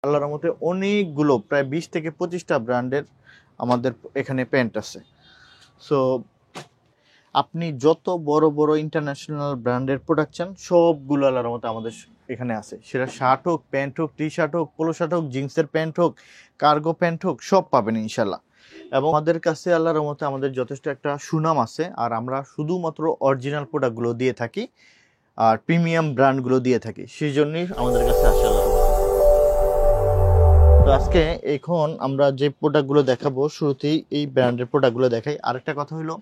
আল্লাহর রহমতে অনেকগুলো প্রায় 20 থেকে 25টা ব্র্যান্ডের আমাদের এখানে প্যান্ট আছে। সো আপনি যত বড় বড় ইন্টারন্যাশনাল ব্র্যান্ডের প্রোডাক্ট চান সবগুলো আল্লাহর রহমতে আমাদের এখানে আছে। সেটা শার্ট হোক, প্যান্ট হোক, টি শার্ট হোক, পোলো শার্ট হোক, জিন্সের প্যান্ট হোক, কার্গো প্যান্ট হোক, সব পাবেন ইনশাল্লাহ। এবং আমাদের কাছে আল্লাহর রহমতে আমাদের যথেষ্ট একটা সুনাম আছে, আর আমরা শুধুমাত্র অরিজিনাল প্রোডাক্টগুলো দিয়ে থাকি আর প্রিমিয়াম ব্র্যান্ডগুলো দিয়ে থাকি, সেই জন্যই আমাদের কাছে আসে আল্লাহর রহমতে। তো আজকে এখন আমরা যে প্রোডাক্টগুলো দেখাবো, শুরুতেই এই ব্র্যান্ডের প্রোডাক্টগুলো দেখাই। আরেকটা কথা হলো,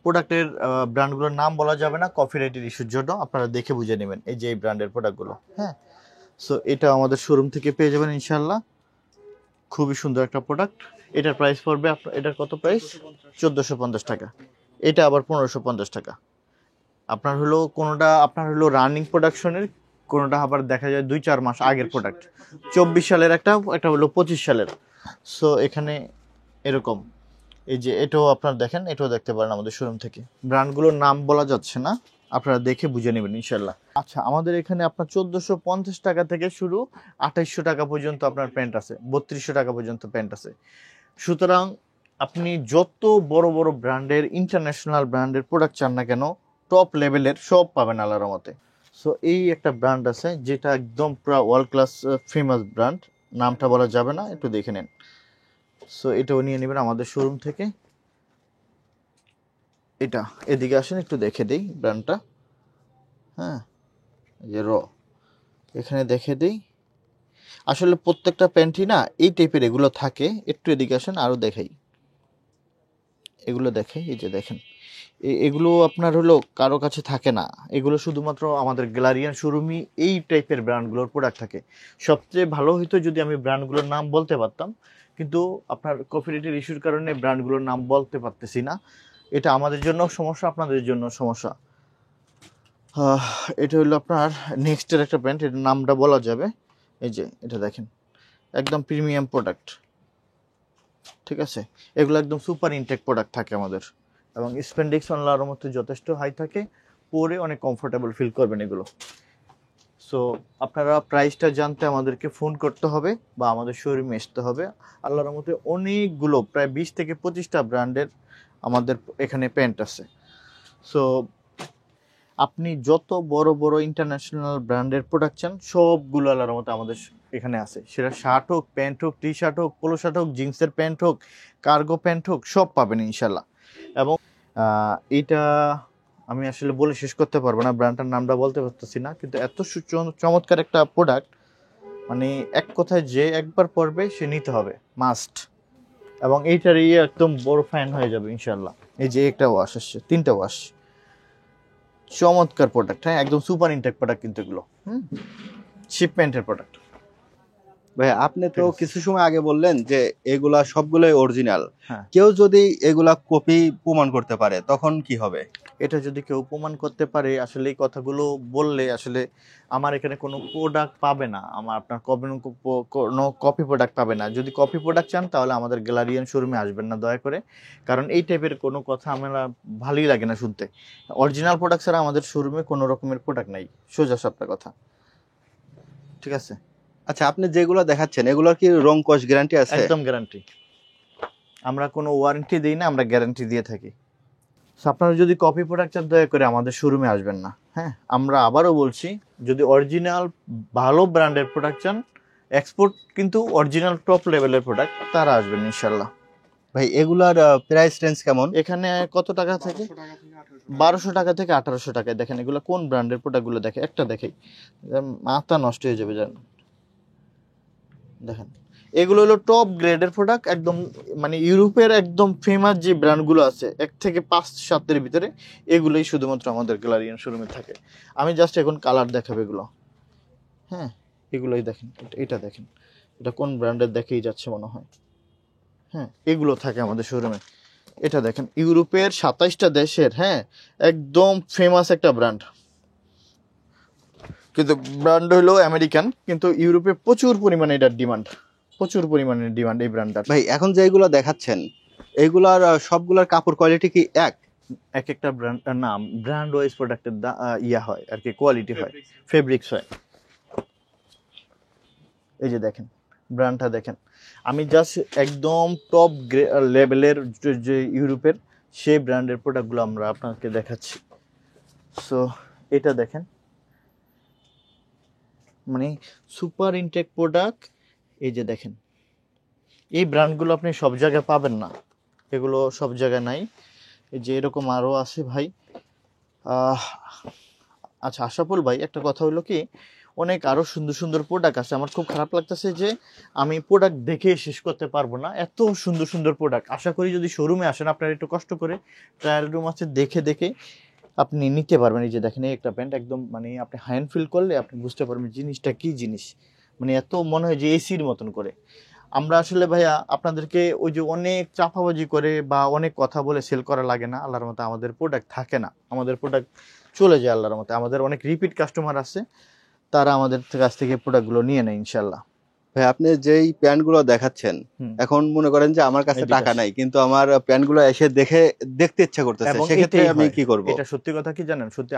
প্রোডাক্টের ব্র্যান্ডগুলোর নাম বলা যাবে না কপিরাইটের ইস্যুর জন্য, আপনারা দেখে বুঝে নেবেন। এই যে এই ব্র্যান্ডের প্রোডাক্টগুলো, হ্যাঁ। সো এটা আমাদের শোরুম থেকে পেয়ে যাবেন ইনশাল্লাহ। খুবই সুন্দর একটা প্রোডাক্ট। এটার প্রাইস পড়বে এটার কত প্রাইস? 1450 টাকা। এটা আবার 1550 টাকা। আপনার হলো কোনোটা আপনার হলো রানিং প্রোডাকশনের, কোনোটা আবার দেখা যায় 2-4 মাস আগের প্রোডাক্ট। 24 সালের একটা হলো 25 সালের। সো এখানে এরকম এই যে এটাও আপনারা দেখেন, এটাও দেখতে পারেন আমাদের শোরুম থেকে। ব্র্যান্ডগুলোর নাম বলা যাচ্ছে না, আপনারা দেখে বুঝে নেবেন ইনশাল্লাহ। আচ্ছা, আমাদের এখানে আপনার 1450 টাকা থেকে শুরু, 2800 টাকা পর্যন্ত আপনার প্যান্ট আছে, 3200 টাকা পর্যন্ত প্যান্ট আছে। সুতরাং আপনি যত বড় বড় ব্র্যান্ডের ইন্টারন্যাশনাল ব্র্যান্ডের প্রোডাক্ট চান না কেন, টপ লেভেলের সব পাবেন আল্লাহর রহমতে। সো এই একটা ব্র্যান্ড আছে যেটা একদম পুরো ওয়ার্ল্ড ক্লাস ফেমাস ব্র্যান্ড, নামটা বলা যাবে না, একটু দেখে নেন। সো এটাও নিয়ে নেবেন আমাদের শোরুম থেকে। এটা এদিকে আসেন, একটু দেখে দেই ব্র্যান্ডটা। হ্যাঁ, যে এখানে দেখে দেই। আসলে প্রত্যেকটা প্যান্টই না এই টাইপের এগুলো থাকে। একটু এদিকে আসেন, আরও দেখাই, এগুলো দেখে, এই যে দেখেন, এগুলো আপনার হলো কারো কাছে থাকে না। এগুলো শুধুমাত্র আমাদের গ্যালারিয়ান শোরুমই এই টাইপের ব্র্যান্ডগুলোর প্রোডাক্ট থাকে। সবচেয়ে ভালো হতো যদি আমি ব্র্যান্ডগুলোর নাম বলতে পারতাম, কিন্তু আপনার কপিরাইটের ইস্যুর কারণে ব্র্যান্ডগুলোর নাম বলতে পারতেছি না। এটা আমাদের জন্য সমস্যা, আপনাদের জন্য সমস্যা। এটা হলো আপনার নেক্সটের একটা প্যান্ট, এটার নামটা বলা যাবে। এই যে এটা দেখেন, একদম প্রিমিয়াম প্রোডাক্ট, ঠিক আছে। এগুলো একদম সুপার ইনটেক প্রোডাক্ট থাকে আমাদের, এবং স্পেন্ডিক্স অনলার মধ্যে যথেষ্ট হাই থাকে, পরে অনেক কমফোর্টেবল ফিল করবেন এগুলো। সো আপনারা প্রাইসটা জানতে আমাদেরকে ফোন করতে হবে বা আমাদের শোরুমে আসতে হবে। আল্লাহর মধ্যে অনেকগুলো প্রায় 20 থেকে 25টা ব্র্যান্ডের আমাদের এখানে প্যান্ট আছে। সো আপনি যত বড় বড় ইন্টারন্যাশনাল ব্র্যান্ডের প্রোডাক্ট চান সবগুলো আল্লাহর মতো আমাদের এখানে আছে। সেটা শার্ট হোক, প্যান্ট হোক, টি শার্ট হোক, পোলো শার্ট হোক, জিন্সের প্যান্ট হোক, কার্গো প্যান্ট হোক, সব পাবেন ইনশাল্লাহ। এবং এটা আমি আসলে বলে শেষ করতে পারবো না, ব্র্যান্ডটার নামটা বলতে পারতেছি না, কিন্তু এত চমৎকার একটা প্রোডাক্ট, মানে এক কথায় যে একবার পরবে সে নিতে হবে মাস্ট। এবং এইটার একদম বড় ফ্যান হয়ে যাবে ইনশাল্লাহ। এই যে একটা ওয়াশ আসছে, 3টা ওয়াশ, চমৎকার প্রোডাক্ট। হ্যাঁ, একদম সুপার ইনটেক প্রোডাক্ট কিন্তু এগুলো শিপমেন্টের প্রোডাক্ট। ভাই আপনি তো কিছু সময় আগে বললেন যে এগুলা সবগুলোই অরিজিনাল। হ্যাঁ, কেউ যদি এগুলা কপি প্রমাণ করতে পারে তখন কি হবে? এটা যদি কেউ প্রমাণ করতে পারে, আসলে এই কথাগুলো বললে আসলে আমার এখানে কোনো প্রোডাক্ট পাবে না, আমার আপনার কোনো কপি প্রোডাক্ট পাবে না। যদি কপি প্রোডাক্ট চান তাহলে আমাদের গ্যালারিয়ান শোরুমে আসবেন না দয়া করে, কারণ এই টাইপের কোনো কথা আমরা ভালোই লাগে না শুনতে। অরিজিনাল প্রোডাক্ট ছাড়া আমাদের শোরুমে কোনো রকমের প্রোডাক্ট নাই, সোজা সাপটা কথা, ঠিক আছে। আচ্ছা, আপনি যেগুলো দেখাচ্ছেন এগুলোর কি রং কস গ্যারান্টি আছে? একদম গ্যারান্টি, আমরা কোনো ওয়ারেন্টি দিই না, আমরা গ্যারান্টি দিয়ে থাকি। সো আপনারা যদি কপি প্রোডাক্ট চান দয়া করে আমাদের শোরুমে আসবেন না। হ্যাঁ, আমরা আবারও বলছি, যদি অরিজিনাল ভালো ব্র্যান্ডের প্রোডাক্ট চান, এক্সপোর্ট কিন্তু অরিজিনাল টপ লেভেলের প্রোডাক্ট, তারা আসবেন ইনশাল্লাহ। ভাই এগুলার প্রাইস রেঞ্জ কেমন? এখানে কত টাকা থেকে? 1200 টাকা থেকে 1800 টাকায়। দেখেন এগুলো কোন ব্র্যান্ডের প্রোডাক্টগুলো, দেখে একটা দেখেই মাথা নষ্ট হয়ে যাবে জানেন। দেখেন এগুলো হলো টপ গ্রেডের প্রোডাক্ট, একদম মানে ইউরোপের একদম ফেমাস যে ব্র্যান্ডগুলো আছে 1 থেকে 5-7 ভিতরে, এগুলোই শুধুমাত্র আমাদের গ্যালারিয়ান শোরুমে থাকে। আমি জাস্ট এখন কালার দেখাবো এগুলো। হ্যাঁ, এগুলোই দেখেন, এটা দেখেন, এটা কোন ব্র্যান্ডের দেখেই যাচ্ছে মনে হয়। হ্যাঁ, এগুলো থাকে আমাদের শোরুমে। এটা দেখেন ইউরোপের 27টা দেশের, হ্যাঁ, একদম ফেমাস একটা ব্র্যান্ড, কিন্তু ব্র্যান্ড হলো আমেরিকান, কিন্তু ইউরোপে প্রচুর পরিমাণে এটার ডিমান্ড, প্রচুর পরিমাণে ডিমান্ড এই ব্র্যান্ডটার। ভাই এখন যেগুলো দেখাচ্ছেন এগুলার সবগুলার কাপড় কোয়ালিটি কি এক? এক একটা ব্র্যান্ড নাম, ব্র্যান্ড ওয়াইজ প্রোডাক্টের ইয়া হয় আর কি, কোয়ালিটি হয়, ফেব্রিক্স হয়। এই যে দেখেন ব্র্যান্ডটা দেখেন, আমি জাস্ট একদম টপ লেভেলের যে ইউরোপের সেই ব্র্যান্ডের প্রোডাক্টগুলো আমরা আপনাকে দেখাচ্ছি। সো এটা দেখেন, মানে সুপার ইনটেক প্রোডাক্ট। এই যে দেখেন, এই ব্র্যান্ডগুলো আপনি সব জায়গায় পাবেন না, এগুলো সব জায়গায় নাই। এই যে এরকম আরও আছে ভাই। আচ্ছা আশরাফুল ভাই, একটা কথা হলো কি, অনেক আরও সুন্দর সুন্দর প্রোডাক্ট আছে। আমার খুব খারাপ লাগতেছে যে আমি প্রোডাক্ট দেখে শেষ করতে পারবো না, এত সুন্দর সুন্দর প্রোডাক্ট। আশা করি যদি শোরুমে আসেন আপনারা একটু কষ্ট করে, ট্রায়াল রুম আছে, দেখে দেখে আপনি নিতে পারবেন। এই যে দেখেন, এই একটা প্যান্ট একদম মানে আপনি হ্যান্ড ফিল করলে আপনি বুঝতে পারবেন জিনিসটা কি জিনিস, মানে এত মনে হয় যে এসির মতন করে। আমরা আসলে ভাইয়া আপনাদেরকে ওই যে অনেক চাপাবাজি করে বা অনেক কথা বলে সেল করা লাগে না। আল্লাহর মতে আমাদের প্রোডাক্ট থাকে না, আমাদের প্রোডাক্ট চলে যায় আল্লাহর মতে। আমাদের অনেক রিপিট কাস্টমার আছে, তারা আমাদের কাছ থেকে প্রোডাক্টগুলো নিয়ে নেয় ইনশাল্লাহ। ভাই আপনি যেই প্যান্টগুলো দেখাচ্ছেন, এখন মনে করেন যে আমার কাছে টাকা নাই, কিন্তু আমার প্যান্টগুলো এসে দেখতে ইচ্ছা করতেছে, সেক্ষেত্রে আমি কি করব? এটা সত্যি কথা কি জানেন, সত্যি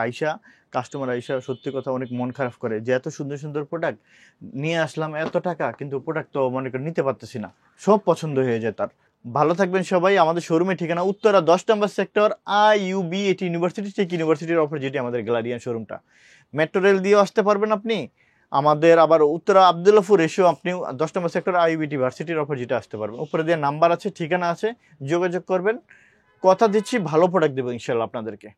কাস্টমার আইসা সত্যি কথা অনেক মন খারাপ করে যে এত সুন্দর সুন্দর প্রোডাক্ট নিয়ে আসলাম, এত টাকা, কিন্তু প্রোডাক্ট তো মনে করে নিতে পারতেছি না। সব পছন্দ হয়ে যায় তার। ভালো থাকবেন সবাই। আমাদের শোরুমের ঠিকানা উত্তরা 10 নম্বর সেক্টর, IUB, এটি ইউনিভার্সিটি, টেক ইউনিভার্সিটির অপোজিটে আমাদের গ্যালারিয়ান শোরুমটা। মেট্রো রেল দিয়েও আসতে পারবেন আপনি। আমাদের আবার উত্তরা আবদুল্লাপুর এসেও আপনি 10 নম্বর সেক্টর IUB ইউনিভার্সিটির অপোজিটে আসতে পারবেন। উপরে দিয়ে নাম্বার আছে, ঠিকানা আছে, যোগাযোগ করবেন। কথা দিচ্ছি ভালো প্রোডাক্ট দেবো ইনশাল্লাহ আপনাদেরকে।